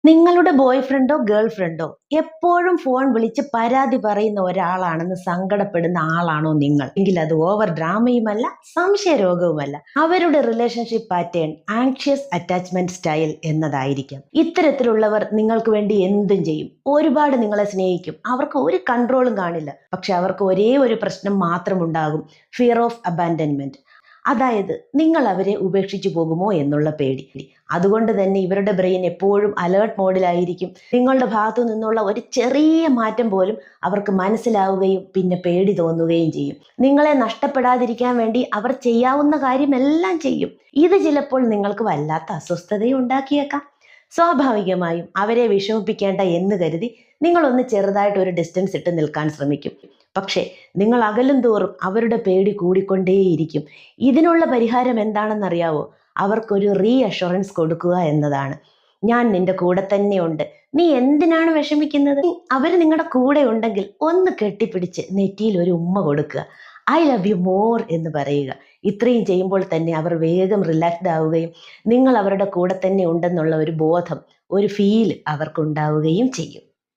നിങ്ങളുടെ boy ഫ്രണ്ടോ girl ഫ്രണ്ടോ എപ്പോഴും phone വിളിച്ച് പരാതി പറയുന്ന ഒരാളാണെന്ന് സങ്കടപ്പെടുന്ന ആളാണോ നിങ്ങൾ എങ്കിൽ അത് ഓവർ ഡ്രാമയുമല്ല, സംശയരോഗവുമല്ല. അവരുടെ relationship pattern anxious attachment style എന്നതായിരിക്കാം. ഇത്തരത്തിലുള്ളവർ നിങ്ങൾക്ക് വേണ്ടി എന്തും ചെയ്യും, ഒരുപാട് നിങ്ങളെ സ്നേഹിക്കും, അവർക്ക് ഒരു കൺട്രോളും കാണില്ല. പക്ഷെ അവർക്ക് ഒരേ ഒരു പ്രശ്നം മാത്രമുണ്ടാകും: ഫിയർ ഓഫ് അബാൻഡൻമെന്റ്. അതായത് നിങ്ങൾ അവരെ ഉപേക്ഷിച്ചു പോകുമോ എന്നുള്ള പേടി. അതുകൊണ്ട് തന്നെ ഇവരുടെ ബ്രെയിൻ എപ്പോഴും അലേർട്ട് മോഡിലായിരിക്കും. നിങ്ങളുടെ ഭാഗത്തു നിന്നുള്ള ഒരു ചെറിയ മാറ്റം പോലും അവർക്ക് മനസ്സിലാവുകയും പിന്നെ പേടി തോന്നുകയും ചെയ്യും. നിങ്ങളെ നഷ്ടപ്പെടാതിരിക്കാൻ വേണ്ടി അവർ ചെയ്യാവുന്ന കാര്യമെല്ലാം ചെയ്യും. ഇത് ചിലപ്പോൾ നിങ്ങൾക്ക് വല്ലാത്ത അസ്വസ്ഥതയും ഉണ്ടാക്കിയേക്കാം. സ്വാഭാവികമായും അവരെ വിഷമിപ്പിക്കേണ്ട എന്ന് കരുതി നിങ്ങളൊന്ന് ചെറുതായിട്ട് ഒരു ഡിസ്റ്റൻസ് ഇട്ട് നിൽക്കാൻ ശ്രമിക്കും. പക്ഷേ നിങ്ങൾ അകലും തോറും അവരുടെ പേടി കൂടിക്കൊണ്ടേയിരിക്കും. ഇതിനുള്ള പരിഹാരം എന്താണെന്നറിയാവോ? അവർക്കൊരു അഷുറൻസ് കൊടുക്കുക എന്നതാണ്. ഞാൻ നിന്റെ കൂടെ തന്നെയുണ്ട്, നീ എന്തിനാണ് വിഷമിക്കുന്നത്? അവർ നിങ്ങളുടെ കൂടെ ഉണ്ടെങ്കിൽ ഒന്ന് കെട്ടിപ്പിടിച്ച് നെറ്റിയിൽ ഒരു ഉമ്മ കൊടുക്കുക. ഐ ലവ് യു മോർ എന്ന് പറയുക. ഇത്രയും ചെയ്യുമ്പോൾ തന്നെ അവർ വേഗം റിലാക്സ്ഡ് ആവുകയും നിങ്ങൾ അവരുടെ കൂടെ തന്നെ ഉണ്ടെന്നുള്ള ഒരു ബോധം, ഒരു ഫീൽ അവർക്കുണ്ടാവുകയും ചെയ്യും.